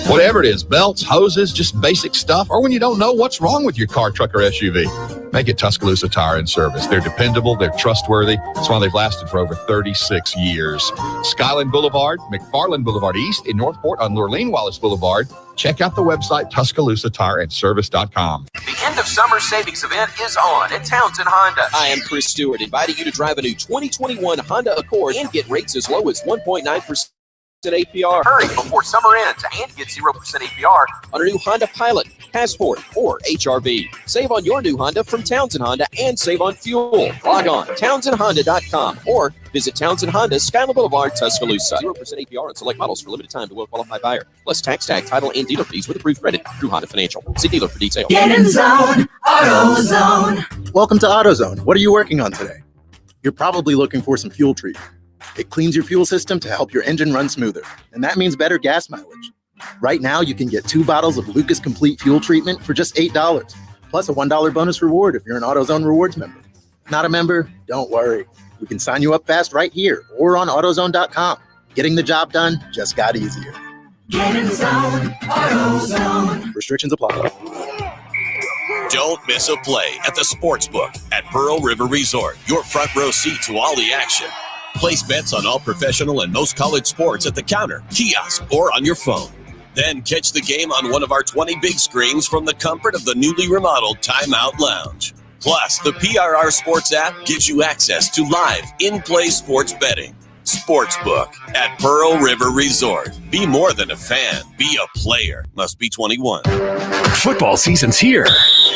whatever it is, belts, hoses, just basic stuff, or when you don't know what's wrong with your car, truck, or SUV, make it Tuscaloosa Tire and Service. They're dependable, they're trustworthy. That's why they've lasted for over 36 years. Skyland Boulevard, McFarland Boulevard East in Northport on Lurleen Wallace Boulevard. Check out the website, TuscaloosaTireandService.com. The end of summer savings event is on at Townsend Honda. I am Chris Stewart, inviting you to drive a new 2021 Honda Accord and get rates as low as 1.9% APR. Hurry before summer ends and get 0% APR on a new Honda Pilot, Passport, or HRV. Save on your new Honda from Townsend Honda and save on fuel. Log on TownsendHonda.com or visit Townsend Honda, Skyland Boulevard, Tuscaloosa. 0% APR on select models for limited time to well-qualified buyer. Plus tax, tag, title, and dealer fees with approved credit through Honda Financial. See dealer for details. Get in zone, AutoZone. Welcome to AutoZone. What are you working on today? You're probably looking for some fuel treatment. It cleans your fuel system to help your engine run smoother, and that means better gas mileage. Right now, you can get 2 bottles of Lucas Complete Fuel Treatment for just $8, plus a $1 bonus reward if you're an AutoZone Rewards member. Not a member? Don't worry. We can sign you up fast right here or on AutoZone.com. Getting the job done just got easier. Get in zone, AutoZone. Restrictions apply. Don't miss a play at the Sportsbook at Pearl River Resort. Your front row seat to all the action. Place bets on all professional and most college sports at the counter, kiosk, or on your phone. Then catch the game on one of our 20 big screens from the comfort of the newly remodeled Timeout Lounge. Plus, the PRR Sports app gives you access to live, in-play sports betting. Sportsbook at Pearl River Resort. Be more than a fan. Be a player. Must be 21. Football season's here.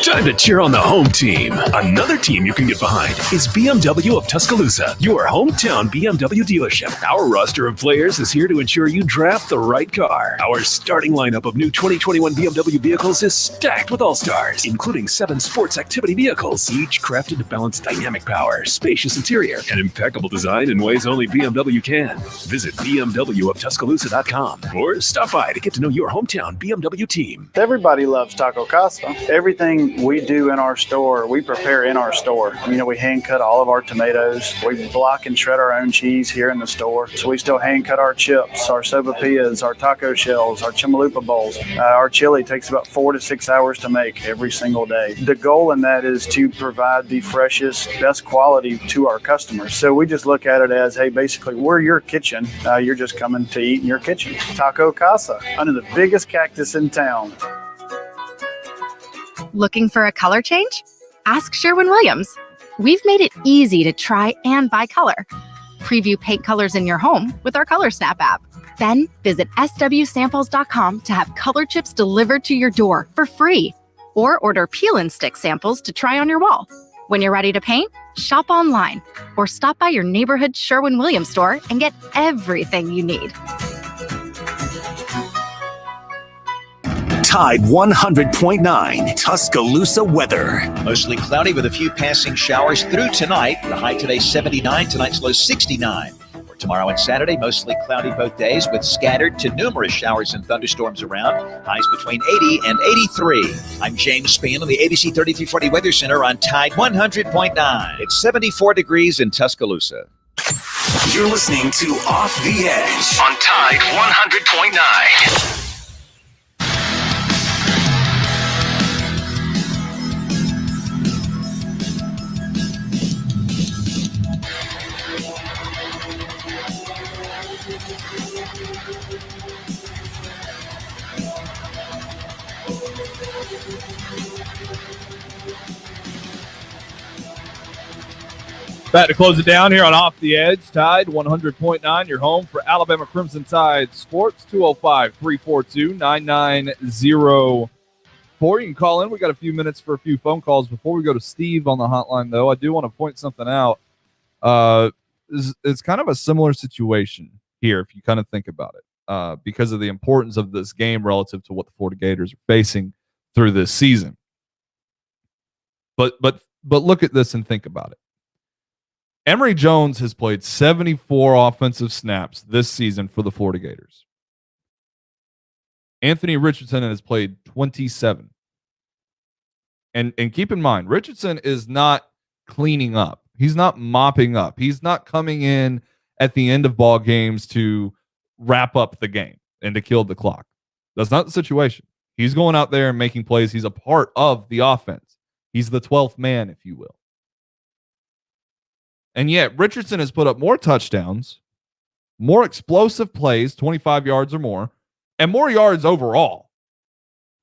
Time to cheer on the home team. Another team you can get behind is BMW of Tuscaloosa, your hometown BMW dealership. Our roster of players is here to ensure you draft the right car. Our starting lineup of new 2021 BMW vehicles is stacked with all-stars, including 7 sports activity vehicles, each crafted to balance dynamic power, spacious interior, and impeccable design in ways only BMW can. Visit BMWofTuscaloosa.com or stop by to get to know your hometown BMW team. Everybody loves Taco Casa. Everything we do in our store, we prepare in our store. You know, we hand cut all of our tomatoes. We block and shred our own cheese here in the store. So we still hand cut our chips, our sopapillas, our taco shells, our chimalupa bowls. Our chili takes about 4 to 6 hours to make every single day. The goal in that is to provide the freshest, best quality to our customers. So we just look at it as, hey, basically, we're your kitchen. You're just coming to eat in your kitchen. Taco Casa, under the biggest cactus in town. Looking for a color change? Ask Sherwin-Williams. We've made it easy to try and buy color. Preview paint colors in your home with our Color Snap app. Then visit swsamples.com to have color chips delivered to your door for free. Or order peel and stick samples to try on your wall. When you're ready to paint, shop online or stop by your neighborhood Sherwin-Williams store and get everything you need. Tide 100.9 Tuscaloosa weather. Mostly cloudy with a few passing showers through tonight. The high today 79, tonight's low 69. For tomorrow and Saturday, mostly cloudy both days with scattered to numerous showers and thunderstorms around. Highs between 80 and 83. I'm James Spann on the ABC 3340 Weather Center on Tide 100.9. It's 74 degrees in Tuscaloosa. You're listening to Off the Edge on Tide 100.9. Back to close it down here on Off the Edge. Tide 100.9, your home for Alabama Crimson Tide Sports. 205-342-9904. You can call in. We got a few minutes for a few phone calls. Before we go to Steve on the hotline, though, I do want to point something out. It's kind of a similar situation here, if you kind of think about it, because of the importance of this game relative to what the Florida Gators are facing through this season. But look at this and think about it. Emory Jones has played 74 offensive snaps this season for the Florida Gators. Anthony Richardson has played 27. And keep in mind, Richardson is not cleaning up. He's not mopping up. He's not coming in at the end of ball games to wrap up the game and to kill the clock. That's not the situation. He's going out there and making plays. He's a part of the offense. He's the 12th man, if you will. And yet, Richardson has put up more touchdowns, more explosive plays, 25 yards or more, and more yards overall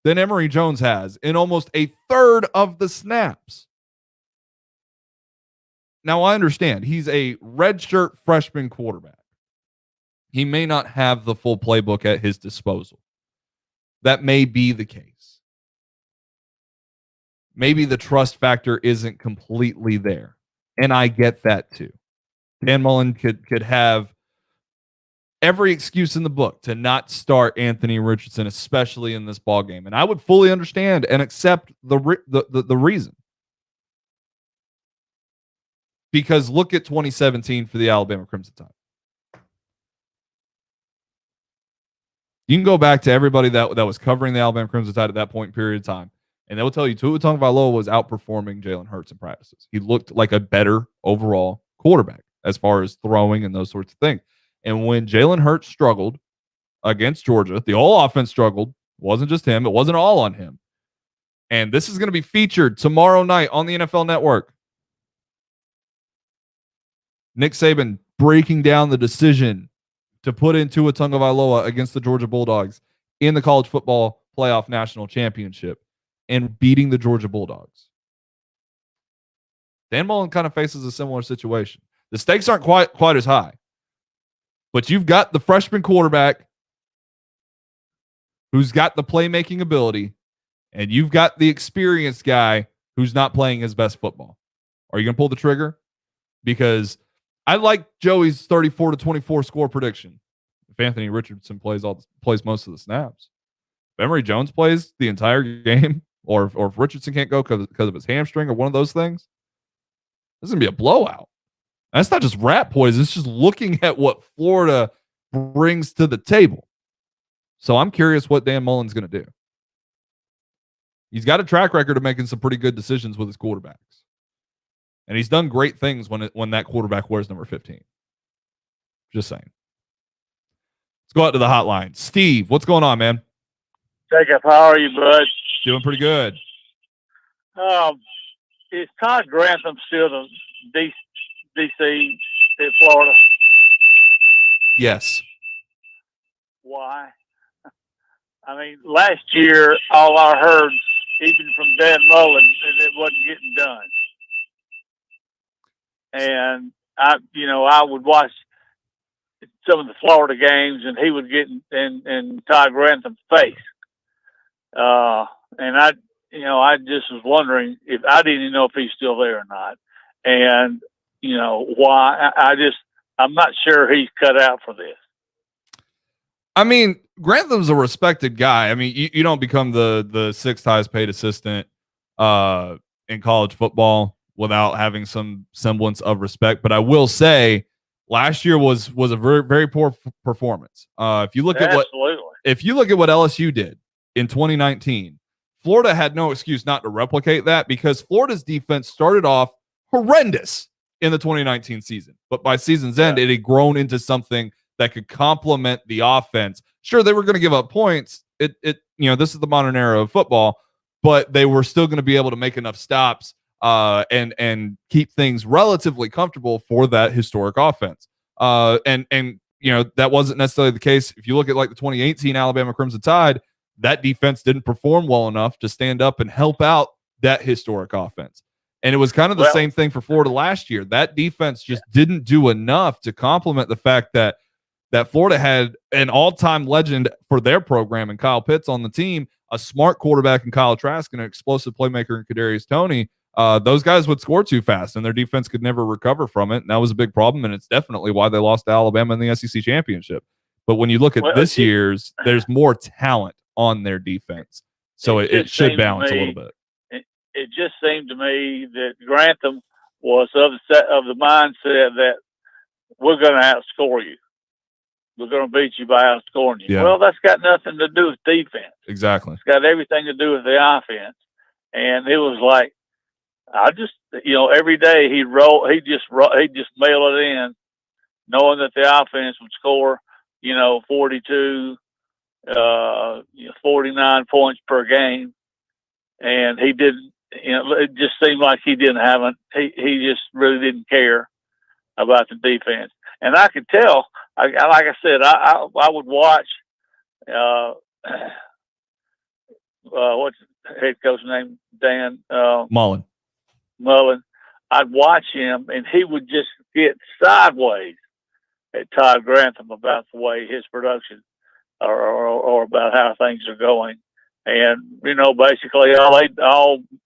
than Emory Jones has in almost a third of the snaps. Now, I understand he's a redshirt freshman quarterback. He may not have the full playbook at his disposal. That may be the case. Maybe the trust factor isn't completely there. And I get that too. Dan Mullen could have every excuse in the book to not start Anthony Richardson, especially in this ball game. And I would fully understand and accept the reason. Because look at 2017 for the Alabama Crimson Tide. You can go back to everybody that was covering the Alabama Crimson Tide at that point in period of time, and they will tell you Tua Tagovailoa was outperforming Jalen Hurts in practices. He looked like a better overall quarterback as far as throwing and those sorts of things. And when Jalen Hurts struggled against Georgia, the whole offense struggled. It wasn't just him. It wasn't all on him. And this is going to be featured tomorrow night on the NFL Network. Nick Saban breaking down the decision to put in Tua Tagovailoa against the Georgia Bulldogs in the college football playoff national championship and beating the Georgia Bulldogs. Dan Mullen kind of faces a similar situation. The stakes aren't quite as high, but you've got the freshman quarterback who's got the playmaking ability, and you've got the experienced guy who's not playing his best football. Are you going to pull the trigger? Because I like Joey's 34-24 score prediction. If Anthony Richardson plays most of the snaps, if Emory Jones plays the entire game, or if Richardson can't go because of his hamstring or one of those things, this is going to be a blowout. And that's not just rat poison. It's just looking at what Florida brings to the table. So I'm curious what Dan Mullen's going to do. He's got a track record of making some pretty good decisions with his quarterbacks. And he's done great things when that quarterback wears number 15. Just saying. Let's go out to the hotline. Steve, what's going on, man? Jacob, how are you, bud? Doing pretty good. Is Todd Grantham still the DC in Florida? Yes. Why? I mean, last year, all I heard, even from Dan Mullen, that it wasn't getting done. And I would watch some of the Florida games, and he would get in Todd Grantham's face. And I just was wondering if I didn't even know if he's still there or not. And, why I'm not sure he's cut out for this. I mean, Grantham's a respected guy. I mean, you don't become the sixth highest paid assistant in college football without having some semblance of respect. But I will say, last year was a very, very poor performance. If you look at what LSU did in 2019, Florida had no excuse not to replicate that, because Florida's defense started off horrendous in the 2019 season, but by season's end, it had grown into something that could complement the offense. Sure, they were going to give up points. This is the modern era of football, but they were still going to be able to make enough stops and keep things relatively comfortable for that historic offense. That wasn't necessarily the case. If you look at like the 2018 Alabama Crimson Tide, that defense didn't perform well enough to stand up and help out that historic offense. And it was kind of the same thing for Florida last year. That defense just didn't do enough to complement the fact that Florida had an all-time legend for their program and Kyle Pitts on the team, a smart quarterback in Kyle Trask, and an explosive playmaker in Kadarius Toney. Those guys would score too fast, and their defense could never recover from it. And that was a big problem, and it's definitely why they lost to Alabama in the SEC championship. But when you look at this year's, there's more talent on their defense. So it should balance a little bit. It just seemed to me that Grantham was of the mindset that we're going to outscore you. We're going to beat you by outscoring you. Yeah. Well, that's got nothing to do with defense. Exactly. It's got everything to do with the offense. And it was like, every day he'd just mail it in, knowing that the offense would score, 42, 49 points per game. And he didn't, it just seemed like he he just really didn't care about the defense. And I could tell, like I said, I would watch, what's the head coach's name? Dan Mullen. I'd watch him, and he would just get sideways at Todd Grantham about the way his production or about how things are going. And, basically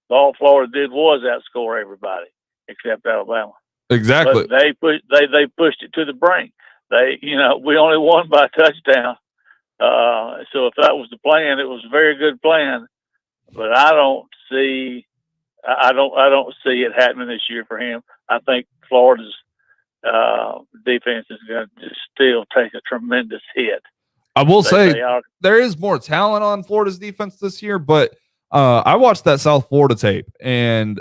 all Florida did was outscore everybody except Alabama. Exactly. But they pushed it to the brink. We only won by a touchdown. So if that was the plan, it was a very good plan. But I don't see it happening this year for him. I think Florida's defense is going to still take a tremendous hit. I will say there is more talent on Florida's defense this year, but I watched that South Florida tape, and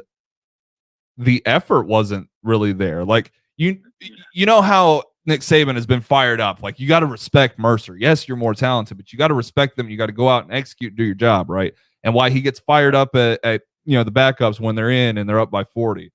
the effort wasn't really there. Like, you know how Nick Saban has been fired up. Like, you got to respect Mercer. Yes, you're more talented, but you got to respect them. You got to go out and execute, and do your job, right? And why he gets fired up at the backups when they're in and they're up by 40.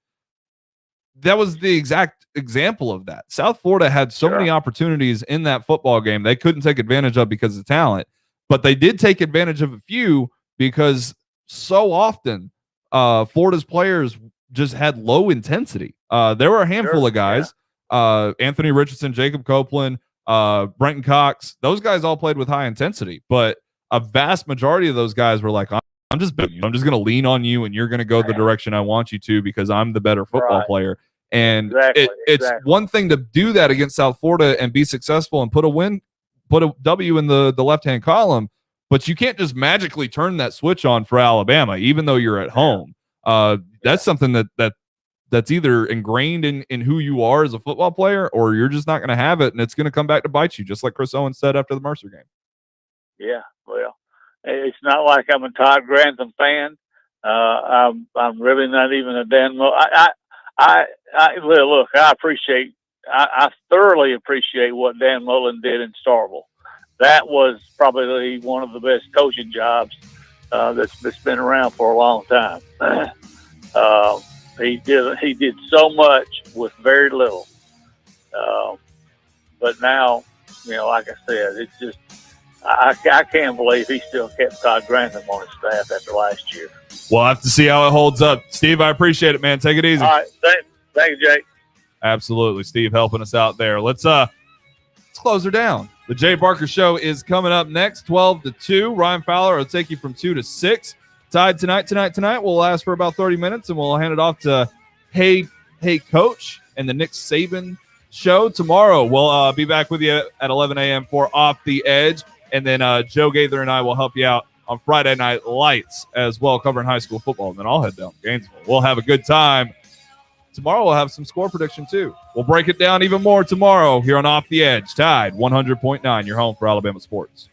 That was the exact example of that. South Florida had so many opportunities in that football game they couldn't take advantage of because of talent, but they did take advantage of a few because so often Florida's players just had low intensity. There were a handful of guys, Anthony Richardson, Jacob Copeland, Brenton Cox. Those guys all played with high intensity, but a vast majority of those guys were like, I'm just going to lean on you, and you're going to go the direction I want you to because I'm the better football player. And it's one thing to do that against South Florida and be successful and put a W in the left-hand column, but you can't just magically turn that switch on for Alabama, even though you're at home. That's something that's either ingrained in who you are as a football player, or you're just not going to have it, and it's going to come back to bite you, just like Chris Owens said after the Mercer game. Yeah, well, it's not like I'm a Todd Grantham fan. I'm really not even a Dan Mullen. Look, I thoroughly appreciate what Dan Mullen did in Starkville. That was probably one of the best coaching jobs that's been around for a long time. He did so much with very little. But now, like I said, it's just I can't believe he still kept Todd Grantham on his staff after last year. We'll have to see how it holds up. Steve, I appreciate it, man. Take it easy. All right, thank you, Jake. Absolutely, Steve, helping us out there. Let's close her down. The Jay Barker Show is coming up next, 12 to 2. Ryan Fowler will take you from 2 to 6. Tied tonight. We'll last for about 30 minutes, and we'll hand it off to Hey Coach and the Nick Saban Show tomorrow. We'll be back with you at 11 a.m. for Off the Edge, and then Joe Gaither and I will help you out on Friday Night Lights as well, covering high school football, and then I'll head down to Gainesville. We'll have a good time. Tomorrow we'll have some score prediction too. We'll break it down even more tomorrow here on Off the Edge. Tide 100.9, your home for Alabama sports.